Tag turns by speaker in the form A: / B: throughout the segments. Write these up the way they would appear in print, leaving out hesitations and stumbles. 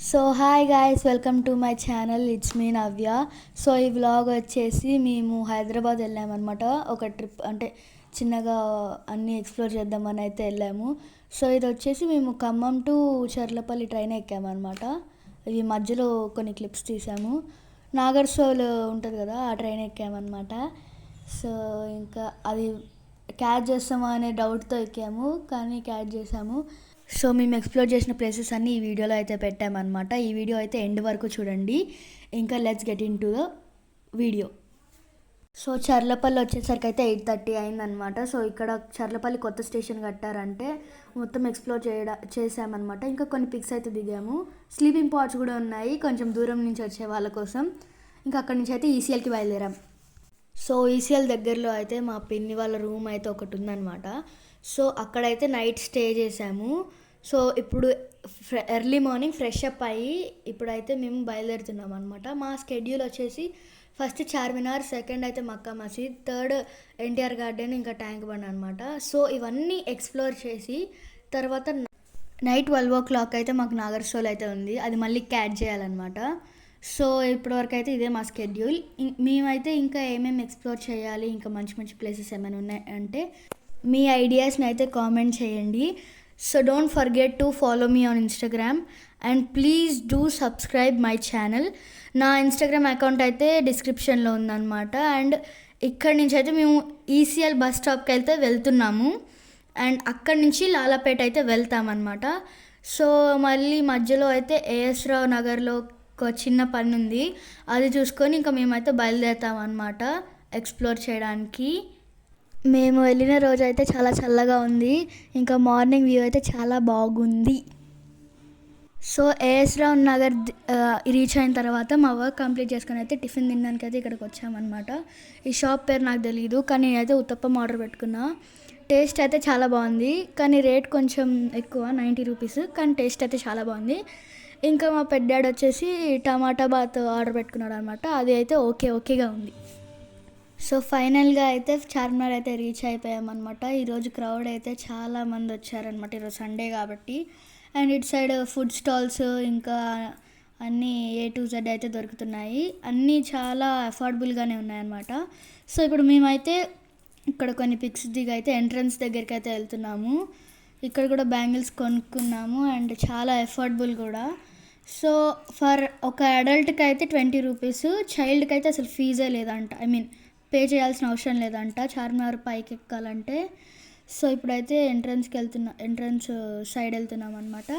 A: So hi guys, welcome to my channel. It's me Navya. So ఈ vlog వచ్చేసి మేము హైదరాబాద్ వెళ్ళామన్నమాట. ఒక ట్రిప్ అంటే చిన్నగా అన్నీ ఎక్స్ప్లోర్ చేద్దామని అయితే వెళ్ళాము. సో ఇది వచ్చేసి మేము ఖమ్మం టు చర్లపల్లి ట్రైన్ ఎక్కామన్నమాట. ఈ మధ్యలో కొన్ని క్లిప్స్ తీసాము. నాగర్సోల్ ఉంటుంది కదా, ఆ ట్రైన్ ఎక్కామన్నమాట. సో ఇంకా అది క్యాచ్ చేస్తామా అనే డౌట్తో ఎక్కాము, కానీ క్యాచ్ చేసాము. సో మేము ఎక్స్ప్లోర్ చేసిన ప్లేసెస్ అన్నీ ఈ వీడియోలో అయితే పెట్టామన్నమాట. ఈ వీడియో అయితే ఎండ్ వరకు చూడండి. ఇంకా let's get into the video. So Charlapalli వచ్చేసరికి అయితే 8:30 అయిందనమాట. సో ఇక్కడ చర్లపల్లి కొత్త స్టేషన్ కట్టారంటే మొత్తం ఎక్స్ప్లోర్ చేసామన్నమాట. ఇంకా కొన్ని పిక్స్ అయితే దిగాము. స్లీపింగ్ పాట్స్ కూడా ఉన్నాయి కొంచెం దూరం నుంచి వచ్చే వాళ్ళ కోసం. ఇంకా అక్కడి నుంచి అయితే ఈసీఎల్కి బయలుదేరాం. సో ఈసీఎల్ దగ్గరలో అయితే మా పిన్ని వాళ్ళ రూమ్ అయితే ఒకటి ఉందన్నమాట. సో అక్కడైతే నైట్ స్టే చేసాము. సో ఇప్పుడు ఎర్లీ మార్నింగ్ ఫ్రెష్ అప్ అయ్యి ఇప్పుడైతే మేము బయలుదేరుతున్నాం అనమాట. మా స్కెడ్యూల్ వచ్చేసి ఫస్ట్ చార్మినార్, సెకండ్ అయితే మక్కా మసీద్, థర్డ్ ఎన్టీఆర్ గార్డెన్, ఇంకా ట్యాంక్ బండ్ అనమాట. సో ఇవన్నీ ఎక్స్ప్లోర్ చేసి తర్వాత నైట్ 12 అయితే మాకు నాగర్సోల్ అయితే ఉంది, అది మళ్ళీ క్యాచ్ చేయాలన్నమాట. సో ఇప్పటివరకు అయితే ఇదే మా స్కెడ్యూల్. మేమైతే ఇంకా ఏమేమి ఎక్స్ప్లోర్ చేయాలి, ఇంకా మంచి మంచి ప్లేసెస్ ఏమైనా ఉన్నాయి అంటే మీ ఐడియాస్ని అయితే కామెంట్ చేయండి. So don't forget to follow me on Instagram and please do subscribe my channel. నా ఇన్స్టాగ్రామ్ అకౌంట్ అయితే డిస్క్రిప్షన్లో ఉందన్నమాట. అండ్ ఇక్కడి నుంచి అయితే మేము ఈసీఎల్ బస్ స్టాప్కి అయితే వెళ్తున్నాము అండ్ అక్కడి నుంచి లాలాపేట అయితే వెళ్తామన్నమాట. సో మళ్ళీ మధ్యలో అయితే ఏఎస్ రావు నగర్లో ఒక చిన్న పని ఉంది, అది చూసుకొని ఇంకా మేమైతే బయలుదేరుతాం అన్నమాట ఎక్స్ప్లోర్ చేయడానికి. మేము వెళ్ళిన రోజు అయితే చాలా చల్లగా ఉంది, ఇంకా మార్నింగ్ వ్యూ అయితే చాలా బాగుంది. సో ఏఎస్ రావు నగర్ రీచ్ అయిన తర్వాత మా వర్క్ కంప్లీట్ చేసుకొని అయితే టిఫిన్ తినడానికి అయితే ఇక్కడికి వచ్చామన్నమాట. ఈ షాప్ పేరు నాకు తెలియదు, కానీ నేనైతే ఉత్తప్పం ఆర్డర్ పెట్టుకున్నా. టేస్ట్ అయితే చాలా బాగుంది, కానీ రేట్ కొంచెం ఎక్కువ, 90 రూపీస్, కానీ టేస్ట్ అయితే చాలా బాగుంది. ఇంకా మా పెద్ద డాడీ వచ్చేసి టమాటా బాత్ ఆర్డర్ పెట్టుకున్నాడు అనమాట, అది అయితే ఓకేగా ఉంది. సో ఫైనల్గా అయితే చార్మినార్ అయితే రీచ్ అయిపోయామన్నమాట. ఈరోజు క్రౌడ్ అయితే చాలా మంది వచ్చారనమాట, ఈరోజు సండే కాబట్టి. అండ్ ఇటు సైడ్ ఫుడ్ స్టాల్స్ ఇంకా అన్నీ A to Z అయితే దొరుకుతున్నాయి, అన్నీ చాలా అఫోర్డబుల్గానే ఉన్నాయన్నమాట. సో ఇప్పుడు మేమైతే ఇక్కడ కొన్ని పిక్స్ దిగి అయితే ఎంట్రన్స్ దగ్గరికి అయితే వెళ్తున్నాము. ఇక్కడ కూడా బ్యాంగిల్స్ కొనుక్కున్నాము అండ్ చాలా అఫోర్డబుల్ కూడా. సో ఫర్ ఒక అడల్ట్కి అయితే 20 రూపీస్, చైల్డ్కి అయితే అసలు ఫీజే లేదంట, ఐ మీన్ పే చేయాల్సిన అవసరం లేదంట చార్మినార్ పైకి ఎక్కాలంటే. సో ఇప్పుడైతే ఎంట్రన్స్ సైడ్ వెళ్తున్నాం అనమాట.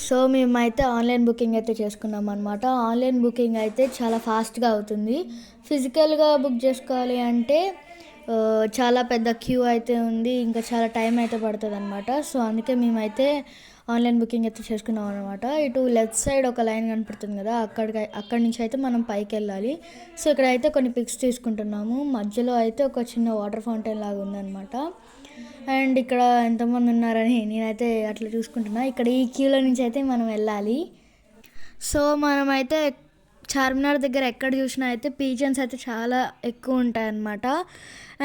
A: సో మేమైతే ఆన్లైన్ బుకింగ్ అయితే చేసుకున్నాం అనమాట. ఆన్లైన్ బుకింగ్ అయితే చాలా ఫాస్ట్గా అవుతుంది. ఫిజికల్గా బుక్ చేసుకోవాలి అంటే చాలా పెద్ద క్యూ అయితే ఉంది, ఇంకా చాలా టైం అయితే పడుతుంది అనమాట. సో అందుకే మేమైతే ఆన్లైన్ బుకింగ్ అయితే చేసుకున్నాం అనమాట. ఇటు లెఫ్ట్ సైడ్ ఒక లైన్ కనపడుతుంది కదా, అక్కడి నుంచి అయితే మనం పైకి వెళ్ళాలి. సో ఇక్కడ అయితే కొన్ని పిక్స్ తీసుకుంటున్నాము. మధ్యలో అయితే ఒక చిన్న వాటర్ ఫౌంటైన్ లాగా ఉందన్నమాట. అండ్ ఇక్కడ ఎంతమంది ఉన్నారని నేనైతే అట్లా చూసుకుంటున్నా. ఇక్కడ ఈ క్యూలో నుంచి అయితే మనం వెళ్ళాలి. సో మనమైతే చార్మినార్ దగ్గర ఎక్కడ చూసినా అయితే పీజన్స్ అయితే చాలా ఎక్కువ ఉంటాయన్నమాట.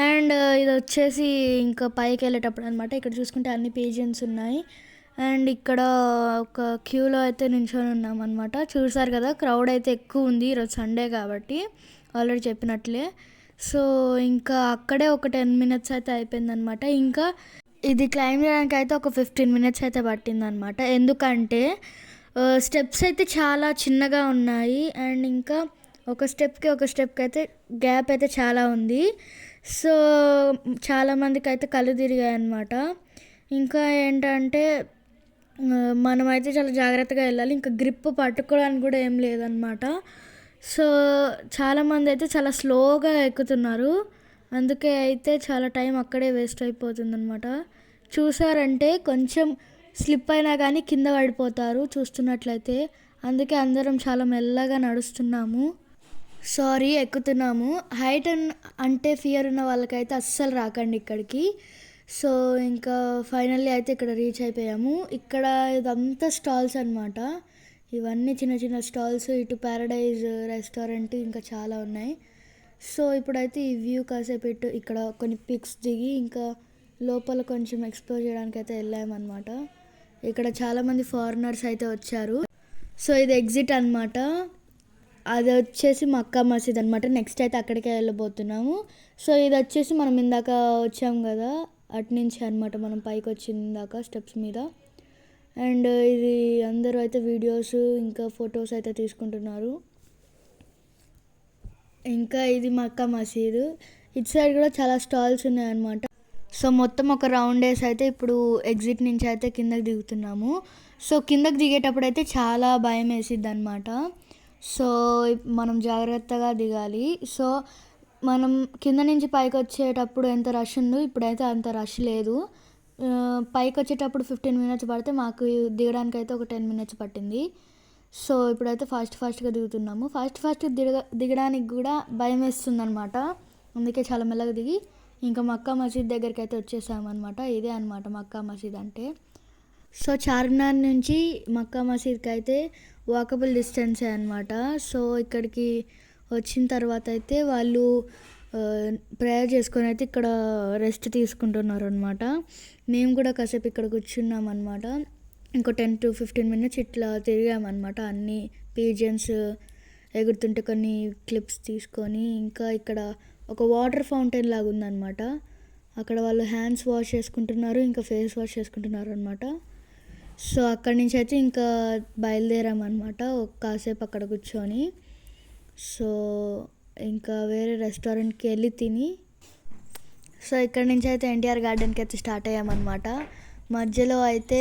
A: అండ్ ఇది వచ్చేసి ఇంకా పైకి వెళ్ళేటప్పుడు అనమాట. ఇక్కడ చూసుకుంటే అన్ని పీజన్స్ ఉన్నాయి. అండ్ ఇక్కడ ఒక క్యూలో అయితే నిల్చొని ఉన్నాం అనమాట. చూసారు కదా, క్రౌడ్ అయితే ఎక్కువ ఉంది ఈరోజు సండే కాబట్టి, ఆల్రెడీ చెప్పినట్లే. సో ఇంకా అక్కడే ఒక 10 minutes అయితే అయిపోయిందనమాట. ఇంకా ఇది క్లైమ్ చేయడానికి అయితే ఒక 15 minutes అయితే పట్టిందనమాట. ఎందుకంటే స్టెప్స్ అయితే చాలా చిన్నగా ఉన్నాయి అండ్ ఇంకా ఒక స్టెప్కి అయితే గ్యాప్ అయితే చాలా ఉంది. సో చాలామందికి అయితే కళ్ళు తిరిగాయి అన్నమాట. ఇంకా ఏంటంటే మనమైతే చాలా జాగ్రత్తగా వెళ్ళాలి, ఇంకా గ్రిప్ పట్టుకోవడానికి కూడా ఏం లేదనమాట. సో చాలామంది అయితే చాలా స్లోగా ఎక్కుతున్నారు, అందుకే అయితే చాలా టైం అక్కడే వేస్ట్ అయిపోతుందన్నమాట. చూసారంటే కొంచెం స్లిప్ అయినా కానీ కింద పడిపోతారు చూస్తున్నట్లయితే, అందుకే అందరం చాలా మెల్లగా నడుస్తున్నాము, ఎక్కుతున్నాము. హైట్ అంటే ఫియర్ ఉన్న వాళ్ళకైతే అస్సలు రాకండి ఇక్కడికి. సో ఇంకా ఫైనల్లీ అయితే ఇక్కడ రీచ్ అయిపోయాము. ఇక్కడ ఇదంతా స్టాల్స్ అనమాట, ఇవన్నీ చిన్న చిన్న స్టాల్స్. ఇటు ప్యారడైజ్ రెస్టారెంట్ ఇంకా చాలా ఉన్నాయి. సో ఇప్పుడైతే ఈ వ్యూ కాసేపు ఇక్కడ కొన్ని పిక్స్ దిగి ఇంకా లోపల కొంచెం ఎక్స్ప్లోర్ చేయడానికి అయితే వెళ్ళామన్నమాట. ఇక్కడ చాలామంది ఫారినర్స్ అయితే వచ్చారు. సో ఇది ఎగ్జిట్ అనమాట. అది వచ్చేసి మక్కా మసీద్ అనమాట. నెక్స్ట్ అయితే అక్కడికే వెళ్ళబోతున్నాము. సో ఇది వచ్చేసి మనం ఇందాక వచ్చాం కదా, అటు నుంచి అనమాట మనం పైకి వచ్చింది ఇందాక స్టెప్స్ మీద. అండ్ ఇది అందరూ అయితే వీడియోస్ ఇంకా ఫొటోస్ అయితే తీసుకుంటున్నారు. ఇంకా ఇది మక్కా మసీదు. ఇటు సైడ్ కూడా చాలా స్టాల్స్ ఉన్నాయన్నమాట. సో మొత్తం ఒక రౌండ్ వేసి అయితే ఇప్పుడు ఎగ్జిట్ నుంచి అయితే కిందకి దిగుతున్నాము. సో కిందకి దిగేటప్పుడు అయితే చాలా భయం వేసిద్ది అనమాట. సో మనం జాగ్రత్తగా దిగాలి. సో మనం కింద నుంచి పైకి వచ్చేటప్పుడు ఎంత రష్ ఉందో ఇప్పుడైతే అంత రష్ లేదు. పైకి వచ్చేటప్పుడు 15 మినిట్స్ పడితే మాకు దిగడానికి అయితే ఒక 10 మినిట్స్ పట్టింది. సో ఇప్పుడైతే ఫాస్ట్గా దిగుతున్నాము. ఫాస్ట్ దిగడానికి కూడా భయం వేస్తుంది అనమాట. అందుకే చాలా మెల్లగా దిగి ఇంకా మక్కా మసీద్ దగ్గరికి అయితే వచ్చేసామన్నమాట. ఇదే అనమాట మక్కా మసీద్ అంటే. సో చార్మినార్ నుంచి మక్కా మసీద్కి అయితే వాకబుల్ డిస్టెన్సే అనమాట. సో ఇక్కడికి వచ్చిన తర్వాత అయితే వాళ్ళు ప్రేయర్ చేసుకొని అయితే ఇక్కడ రెస్ట్ తీసుకుంటున్నారు అనమాట. మేము కూడా కాసేపు ఇక్కడ కూర్చున్నాం అనమాట. ఇంకో 10 to 15 మినిట్స్ ఇట్లా తిరిగామన్నమాట. అన్ని పీజన్స్ ఎగురుతుంటే కొన్ని క్లిప్స్ తీసుకొని, ఇంకా ఇక్కడ ఒక వాటర్ ఫౌంటైన్ లాగా ఉందన్నమాట. అక్కడ వాళ్ళు హ్యాండ్స్ వాష్ చేసుకుంటున్నారు, ఇంకా ఫేస్ వాష్ చేసుకుంటున్నారు అనమాట. సో అక్కడి నుంచి అయితే ఇంకా బయలుదేరామన్నమాట కాసేపు అక్కడ కూర్చొని. సో ఇంకా వేరే రెస్టారెంట్కి వెళ్ళి తిని, సో ఇక్కడ నుంచి అయితే ఎన్టీఆర్ గార్డెన్కి అయితే స్టార్ట్ అయ్యామన్నమాట. మధ్యలో అయితే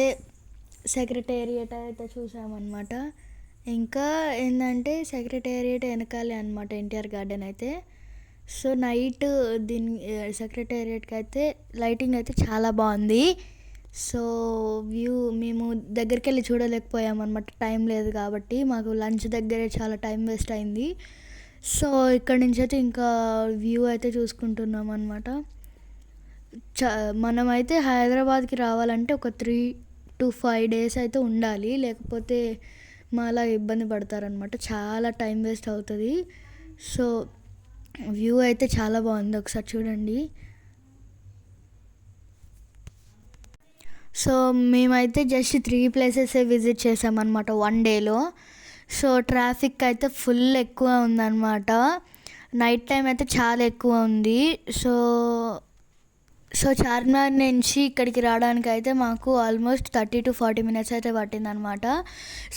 A: సెక్రటేరియట్ అయితే చూసామన్నమాట. ఇంకా ఏంటంటే సెక్రటేరియట్ వెనకాలే అనమాట ఎన్టీఆర్ గార్డెన్ అయితే. సో నైట్ దీని సెక్రటేరియట్కి అయితే లైటింగ్ అయితే చాలా బాగుంది. సో వ్యూ మేము దగ్గరికి వెళ్ళి చూడలేకపోయామన్నమాట, టైం లేదు కాబట్టి. మాకు లంచ్ దగ్గరే చాలా టైం వేస్ట్ అయింది. సో ఇక్కడ నుంచి అయితే ఇంకా వ్యూ అయితే చూసుకుంటున్నాం అనమాట. మనమైతే హైదరాబాద్కి రావాలంటే ఒక 3 to 5 days అయితే ఉండాలి, లేకపోతే మాలా ఇబ్బంది పడతారనమాట. చాలా టైం వేస్ట్ అవుతుంది. సో వ్యూ అయితే చాలా బాగుంది, ఒకసారి చూడండి. సో మేమైతే జస్ట్ 3 places విజిట్ చేసామన్నమాట 1 dayలో. సో ట్రాఫిక్ అయితే ఫుల్ ఎక్కువ ఉందన్నమాట. నైట్ టైం అయితే చాలా ఎక్కువ ఉంది. సో చార్మినార్ నుంచి ఇక్కడికి రావడానికి అయితే మాకు ఆల్మోస్ట్ 30 to 40 మినిట్స్ అయితే పట్టిందనమాట.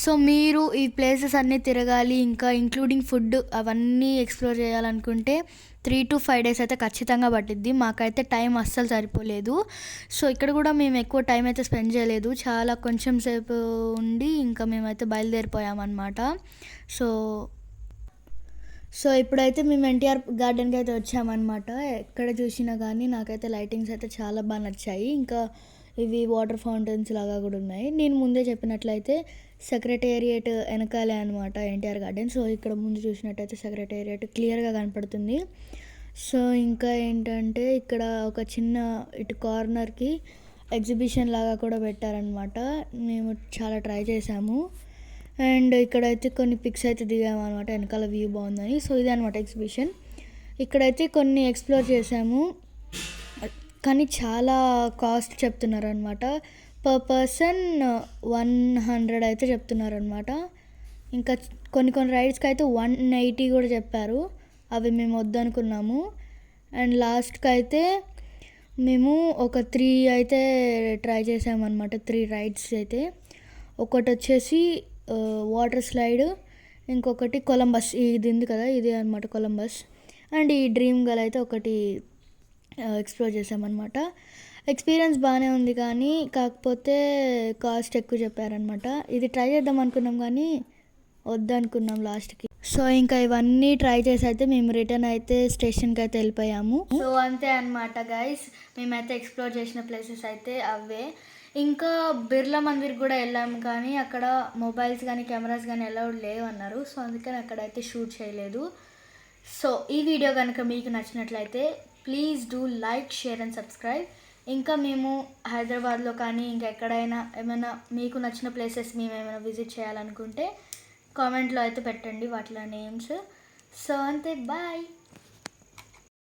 A: సో మీరు ఈ ప్లేసెస్ అన్నీ తిరగాలి, ఇంకా ఇంక్లూడింగ్ ఫుడ్ అవన్నీ ఎక్స్ప్లోర్ చేయాలనుకుంటే 3 to 5 days అయితే ఖచ్చితంగా పట్టిద్ది. మాకైతే టైం అస్సలు సరిపోలేదు. సో ఇక్కడ కూడా మేము ఎక్కువ టైం అయితే స్పెండ్ చేయలేదు, చాలా కొంచెం సేపు ఉండి ఇంకా మేమైతే బయలుదేరిపోయామన్నమాట. సో ఇప్పుడైతే మేము ఎన్టీఆర్ గార్డెన్కి అయితే వచ్చామన్నమాట. ఎక్కడ చూసినా కానీ నాకైతే లైటింగ్స్ అయితే చాలా బాగా నచ్చాయి. ఇంకా ఇవి వాటర్ ఫౌంటైన్స్ లాగా కూడా ఉన్నాయి. నేను ముందే చెప్పినట్లయితే సెక్రటేరియట్ వెనకాలే అనమాట ఎన్టీఆర్ గార్డెన్. సో ఇక్కడ ముందు చూసినట్టయితే సెక్రటేరియట్ క్లియర్గా కనపడుతుంది. సో ఇంకా ఏంటంటే ఇక్కడ ఒక చిన్న ఇటు కార్నర్కి ఎగ్జిబిషన్ లాగా కూడా పెట్టారనమాట. మేము చాలా ట్రై చేసాము. అండ్ ఇక్కడైతే కొన్ని పిక్స్ అయితే దిగాము అనమాట, వెనకాల వ్యూ బాగుందని. సో ఇదే అనమాట ఎగ్జిబిషన్. ఇక్కడైతే కొన్ని ఎక్స్ప్లోర్ చేసాము, కానీ చాలా కాస్ట్ చెప్తున్నారు అనమాట. పర్ పర్సన్ 100 అయితే చెప్తున్నారు అనమాట. ఇంకా కొన్ని రైడ్స్కి అయితే 180 కూడా చెప్పారు. అవి మేము వద్దనుకున్నాము. అండ్ లాస్ట్కి అయితే మేము ఒక 3 అయితే ట్రై చేసామన్నమాట. 3 రైడ్స్ అయితే. ఒకటి వచ్చేసి వాటర్ స్లైడ్, ఇంకొకటి కొలంబస్, ఇది ఉంది కదా ఇదే అనమాట కొలంబస్. అండ్ ఈ డ్రీమ్ గర్ల్ అయితే ఒకటి ఎక్స్ప్లోర్ చేసామన్నమాట. ఎక్స్పీరియన్స్ బాగానే ఉంది, కానీ కాకపోతే కాస్ట్ ఎక్కువ చెప్పారనమాట. ఇది ట్రై చేద్దాం అనుకున్నాం కానీ వద్దనుకున్నాం లాస్ట్కి. సో ఇంకా ఇవన్నీ ట్రై చేసి అయితే మేము రిటర్న్ అయితే స్టేషన్కి అయితే వెళ్ళిపోయాము. సో అంతే అనమాట గైస్, మేమైతే ఎక్స్ప్లోర్ చేసిన ప్లేసెస్ అయితే అవే. ఇంకా బిర్లా మందిర్ కూడా వెళ్ళాము, కానీ అక్కడ మొబైల్స్ కానీ కెమెరాస్ కానీ అలౌడ్ లేవు అన్నారు. సో అందుకని అక్కడైతే షూట్ చేయలేదు. సో ఈ వీడియో కనుక మీకు నచ్చినట్లయితే please do like, share and subscribe. ఇంకా మేము హైదరాబాద్లో కానీ ఇంకెక్కడైనా ఏమైనా మీకు నచ్చిన ప్లేసెస్ మేము ఏమైనా విజిట్ చేయాలనుకుంటే కామెంట్లో అయితే పెట్టండి వాటిలో నేమ్స్. సో అంతే, బాయ్.